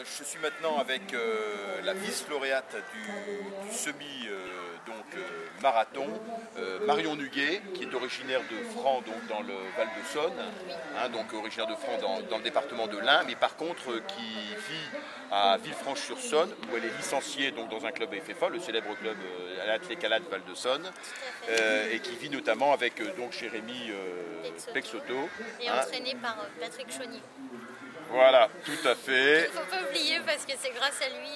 je suis maintenant avec la vice-lauréate du marathon, Marion Nuguet, qui est originaire de Franc, donc dans le Val de Saône, hein, donc originaire de Franc dans le département de l'Ain, mais par contre qui vit à Villefranche-sur-Saône, où elle est licenciée donc, dans un club FFA, le célèbre club Athlé-Calade Val de Saône, et qui vit notamment avec donc Jérémy Pexoto. Et entraîné par Patrick Chaunier. Voilà, tout à fait. Il ne faut pas oublier parce que c'est grâce à lui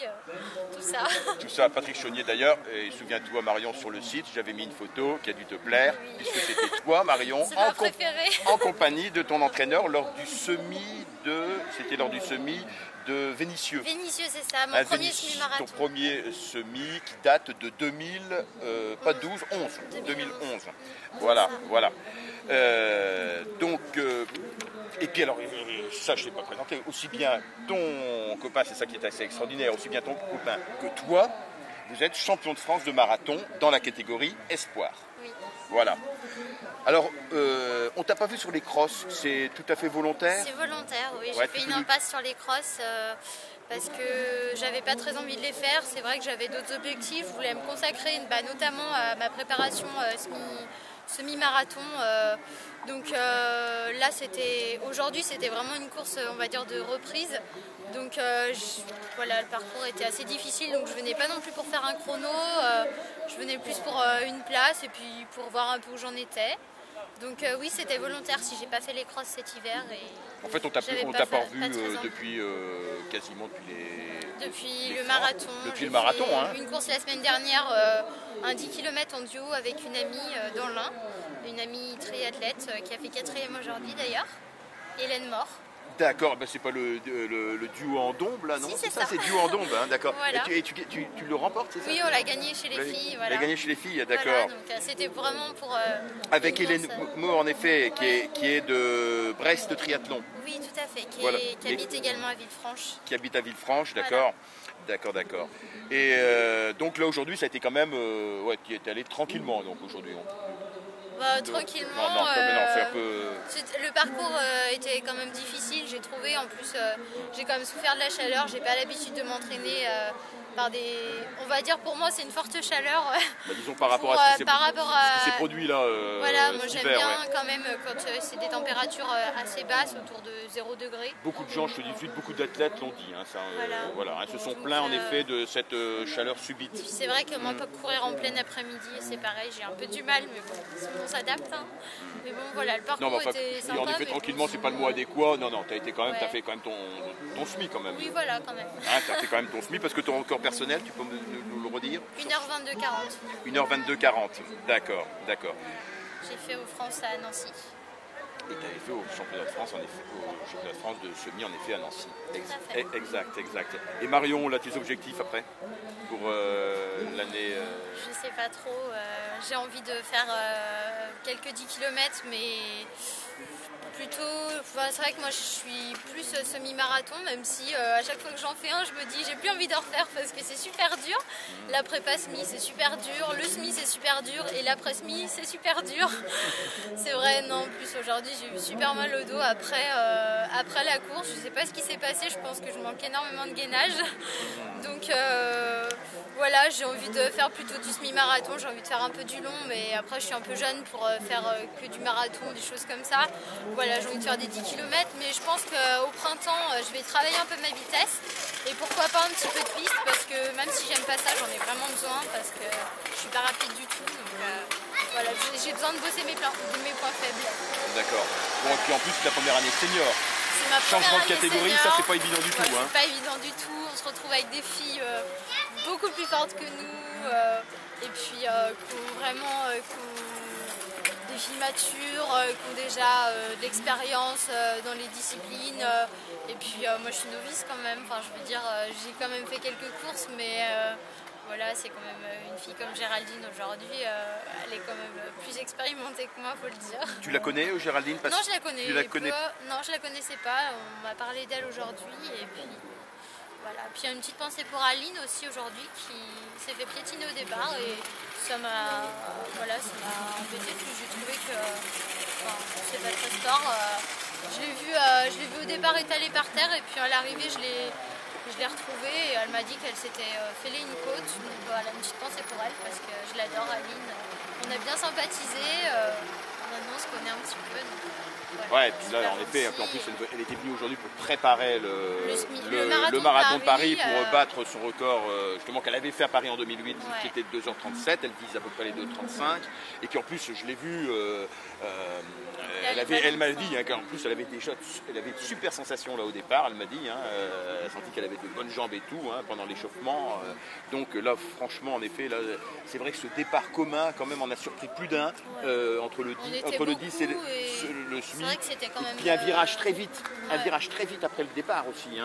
tout ça. Tout ça, Patrick Chaunier d'ailleurs, et souviens-toi Marion sur le site, j'avais mis une photo qui a dû te plaire, oui. Puisque c'était toi Marion, en compagnie de ton entraîneur lors du semi de Vénissieux. Vénissieux, c'est ça, mon premier semi-marathon. Ton premier semi qui date de 2000, pas 12, 11, 2011. Voilà, voilà. Et puis alors, ça je ne l'ai pas présenté, aussi bien ton copain, c'est ça qui est assez extraordinaire, aussi bien ton copain que toi, vous êtes champion de France de marathon dans la catégorie Espoir. Oui. Voilà. Alors, on t'a pas vu sur les crosses, c'est tout à fait volontaire? C'est volontaire, oui. J'ai fait une impasse sur les crosses parce que j'avais pas très envie de les faire. C'est vrai que j'avais d'autres objectifs. Je voulais me consacrer notamment à ma préparation semi-marathon. Donc là, aujourd'hui, c'était vraiment une course, on va dire, de reprise. Donc voilà, le parcours était assez difficile, donc je venais pas non plus pour faire un chrono. Je venais plus pour une place et puis pour voir un peu où j'en étais. Donc oui, c'était volontaire si j'ai pas fait les crosses cet hiver. Et en fait, on t'a pas revu depuis quasiment depuis le marathon. Depuis le marathon, hein. Une course la semaine dernière, un 10 km en duo avec une amie dans l'Ain, une amie triathlète qui a fait 4e aujourd'hui d'ailleurs, Hélène Mort. D'accord, ben c'est pas le duo en dombe là, non? Si, c'est ça. C'est duo en dombe, hein, d'accord. Voilà. Et tu le remportes, c'est ça? Oui, on l'a gagné chez les filles. Voilà. On l'a gagné chez les filles, d'accord. Voilà, donc c'était vraiment pour... avec Hélène Mort, en effet, qui est de Brest Triathlon. Oui, tout à fait, voilà. qui habite également à Villefranche. Qui habite à Villefranche, d'accord. Voilà. D'accord. Et donc là, aujourd'hui, ça a été quand même... ouais, tu es allé tranquillement, donc, aujourd'hui. Tranquillement. Non, c'est un peu... Le parcours était quand même difficile, j'ai trouvé. En plus, j'ai quand même souffert de la chaleur. J'ai pas l'habitude de m'entraîner par des... On va dire, pour moi, c'est une forte chaleur. Disons par rapport à ce qui s'est produit là. Voilà, moi j'aime bien quand même quand c'est des températures assez basses, autour de 0 degré. Beaucoup de gens, je te dis tout de suite, beaucoup d'athlètes l'ont dit. Hein, voilà, ils se sont plaints en effet de cette chaleur subite. C'est vrai que moi, courir en plein après-midi, c'est pareil, j'ai un peu du mal, mais bon, on s'adapte. Hein. Mais bon, voilà, le parcours était sympa. En effet, tranquillement, c'est pas le mot adéquat. Non, t'as fait quand même ton SMI quand même. Oui, voilà, quand même. Hein, t'as fait quand même ton SMI parce que ton record personnel, tu peux nous le redire? 1h22,40. 1h22,40, d'accord. J'ai fait aux France à Nancy. Et tu avais fait au championnat de France, de semi en effet à Nancy. Exact. Et Marion, là, tes objectifs après pour l'année Je sais pas trop. J'ai envie de faire quelques 10 km, mais plutôt. C'est vrai que moi je suis plus semi-marathon, même si à chaque fois que j'en fais un, je me dis j'ai plus envie d'en refaire parce que c'est super dur. La prépa semi c'est super dur, le semi c'est super dur et l'après semi c'est super dur. C'est vrai, non, en plus aujourd'hui j'ai eu super mal au dos après la course. Je sais pas ce qui s'est passé, je pense que je manque énormément de gainage. Donc voilà, j'ai envie de faire plutôt du semi-marathon, j'ai envie de faire un peu du long, mais après je suis un peu jeune pour faire que du marathon, des choses comme ça. Voilà, j'ai envie de faire des 10 km, mais je pense qu'au printemps, je vais travailler un peu ma vitesse et pourquoi pas un petit peu de piste, parce que même si j'aime pas ça, j'en ai vraiment besoin, parce que je suis pas rapide du tout. Donc voilà, j'ai besoin de bosser mes points faibles. D'accord. Bon, et puis en plus, c'est la première année senior. C'est ma première changement de année catégorie, senior. Ça c'est pas évident du tout. C'est pas évident du tout, on se retrouve avec des filles beaucoup plus fortes que nous, et puis qui ont vraiment des filles matures, qui ont déjà de l'expérience dans les disciplines, et puis moi je suis novice quand même, enfin je veux dire, j'ai quand même fait quelques courses, mais voilà, c'est quand même une fille comme Géraldine aujourd'hui, elle est quand même plus expérimentée que moi, faut le dire. Tu la connais, Géraldine? Non, je la connais. Tu la connais... Non, je la connaissais pas, on m'a parlé d'elle aujourd'hui, et puis voilà. Puis il y a une petite pensée pour Aline aussi aujourd'hui, qui s'est fait piétiner au départ, et ça m'a embêtée, puis j'ai trouvé que c'est pas très sport. Je l'ai vu au départ étalé par terre, et puis à l'arrivée je l'ai Je l'ai retrouvée et elle m'a dit qu'elle s'était fêlé une côte. Donc voilà, une petite pensée pour elle parce que je l'adore, Aline. On a bien sympathisé. Maintenant on se connaît un petit peu. Donc, voilà, Ouais, et puis là, en effet, gentil. en plus, elle était venue aujourd'hui pour préparer le marathon de Paris pour euh, battre son record, justement, qu'elle avait fait à Paris en 2008, Ouais. qui était de 2h37. Elle vise à peu près les 2h35. Et puis en plus, je l'ai vue, elle m'a dit qu'en plus, elle avait de super sensations là au départ. Elle m'a dit, elle a senti qu'elle avait de bonnes jambes et tout pendant l'échauffement. Donc là, franchement, en effet, là, c'est vrai que ce départ commun, quand même, on a surpris plus d'un entre le 10 et le SMI. C'est vrai que c'était quand même. Puis un virage très vite, après le départ aussi.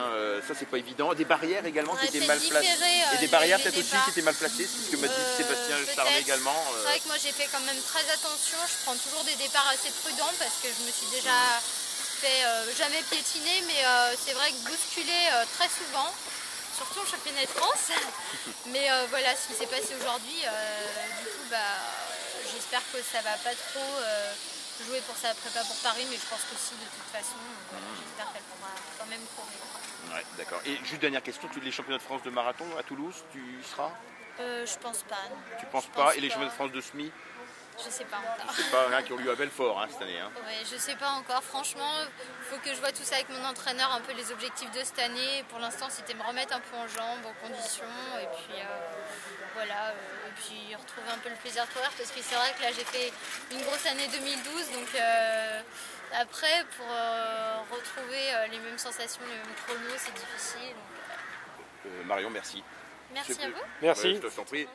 Ça, c'est pas évident. Des barrières également qui étaient mal placées. Et des barrières peut-être aussi qui étaient mal placées, c'est ce que m'a dit Sébastien Charvet également. C'est vrai que moi j'ai fait quand même très attention. Je prends toujours des départs assez prudents parce que je me suis déjà fait jamais piétiner, mais c'est vrai que bousculer très souvent. Surtout au championnat de France. Mais voilà ce qui s'est passé aujourd'hui. Du coup, j'espère que ça va pas trop jouer pour sa prépa pour Paris, mais je pense que si de toute façon. J'espère qu'elle pourra quand même courir. Ouais, d'accord. Et juste dernière question, les championnats de France de marathon à Toulouse, tu y seras? Je pense pas. Non. Tu penses pas? Et les championnats de France de SMI? Je sais pas encore. C'est pas qui ont lieu à Belfort cette année. Ouais, je sais pas encore. Franchement, il faut que je vois tout ça avec mon entraîneur, un peu les objectifs de cette année. Pour l'instant, c'était me remettre un peu en jambes, en condition, et puis voilà. Et puis retrouver un peu le plaisir de courir, parce que c'est vrai que là, j'ai fait une grosse année 2012, donc après, pour retrouver les mêmes sensations, les mêmes chronos, c'est difficile. Marion, merci. Merci à vous. Merci. Je t'en prie.